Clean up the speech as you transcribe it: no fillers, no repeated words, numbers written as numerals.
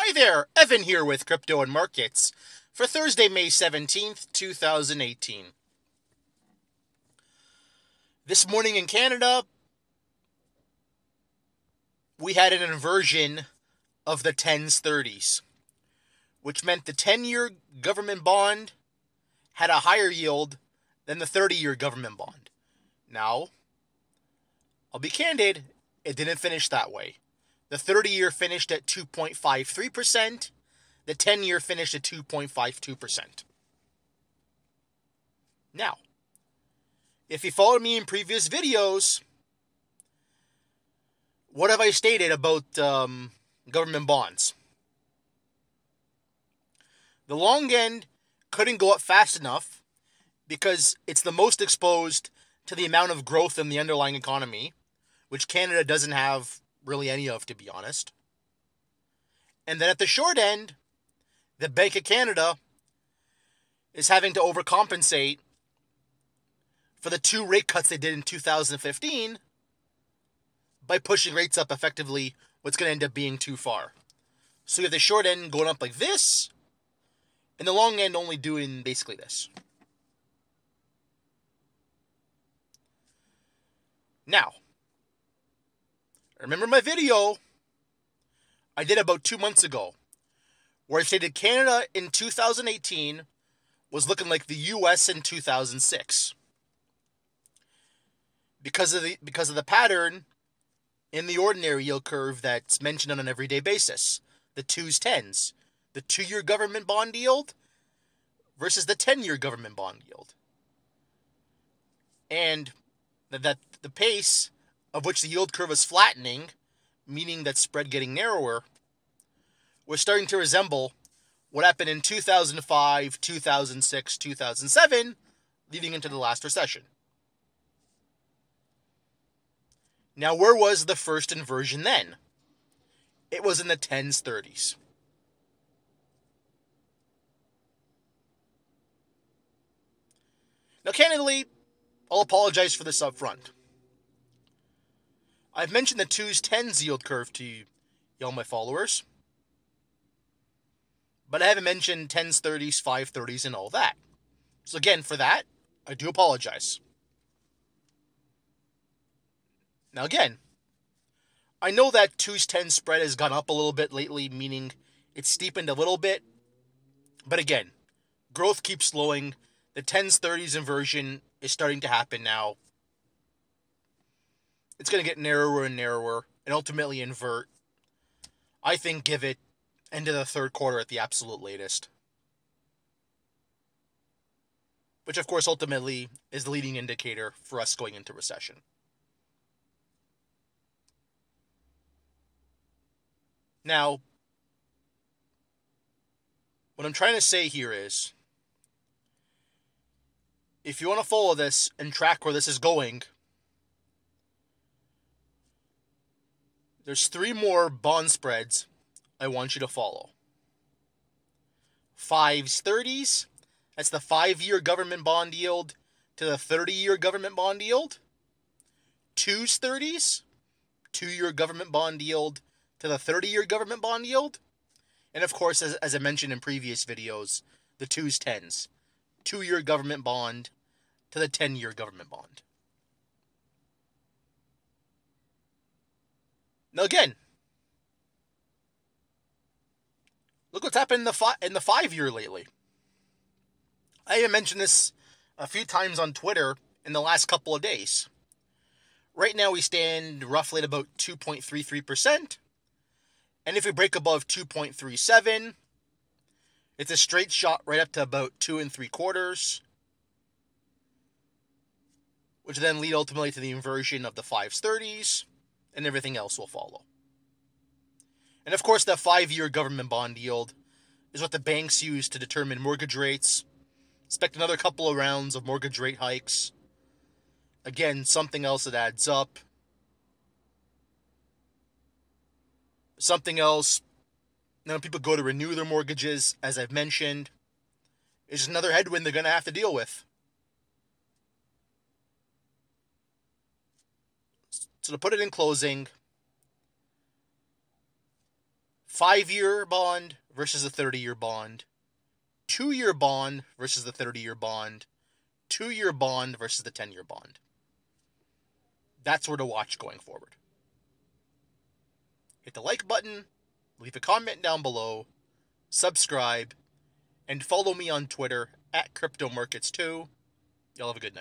Hi there, Evan here with Crypto and Markets for Thursday, May 17th, 2018. This morning in Canada, we had an inversion of the 10s, 30s, which meant the 10-year government bond had a higher yield than the 30-year government bond. Now, I'll be candid, it didn't finish that way. The 30-year finished at 2.53%. The 10-year finished at 2.52%. Now, if you followed me in previous videos, what have I stated about government bonds? The long end couldn't go up fast enough because it's the most exposed to the amount of growth in the underlying economy, which Canada doesn't have really any of, to be honest. And then at the short end, the Bank of Canada is having to overcompensate for the 2 rate cuts they did in 2015 by pushing rates up effectively what's going to end up being too far. So you have the short end going up like this, and the long end only doing basically this. Now, remember my video I did about 2 months ago, where I stated Canada in 2018 was looking like the US in 2006. Because of the pattern in the ordinary yield curve that's mentioned on an everyday basis. The 2s, 10s. The 2-year government bond yield versus the 10-year government bond yield. And that the pace of which the yield curve is flattening, meaning that spread getting narrower, was starting to resemble what happened in 2005, 2006, 2007, leading into the last recession. Now, where was the first inversion then? It was in the 10s, 30s. Now, candidly, I'll apologize for this up front. I've mentioned the 2s, 10s yield curve to you, all my followers. But I haven't mentioned 10s, 30s, 530s, and all that. So again, for that, I do apologize. Now again, I know that 2s, 10s spread has gone up a little bit lately, meaning it's steepened a little bit. But again, growth keeps slowing. The 10s, 30s inversion is starting to happen now. It's going to get narrower and narrower and ultimately invert. I think give it into the third quarter at the absolute latest. Which, of course, ultimately is the leading indicator for us going into recession. Now, what I'm trying to say here is, if you want to follow this and track where this is going, there's 3 more bond spreads I want you to follow. 5s, 30s, that's the 5-year government bond yield to the 30-year government bond yield. 2s, 30s, 2-year government bond yield to the 30-year government bond yield. And of course, as I mentioned in previous videos, the 2s, 10s, 2-year government bond to the 10-year government bond. Now again, look what's happened in the 5-year lately. I have mentioned this a few times on Twitter in the last couple of days. Right now we stand roughly at about 2.33%. And if we break above 2.37, it's a straight shot right up to about 2 3/4, which then lead ultimately to the inversion of the 5s, 30s, and everything else will follow. And of course, that 5-year government bond yield is what the banks use to determine mortgage rates. Expect another couple of rounds of mortgage rate hikes. Again, something else that adds up. Something else, when people go to renew their mortgages, as I've mentioned, is just another headwind they're going to have to deal with. So to put it in closing, 5-year bond versus a 30-year bond. 2-year bond versus the 30-year bond. 2-year bond versus the 10-year bond. That's where to watch going forward. Hit the like button, leave a comment down below, subscribe, and follow me on Twitter at CryptoMarkets2. Y'all have a good night.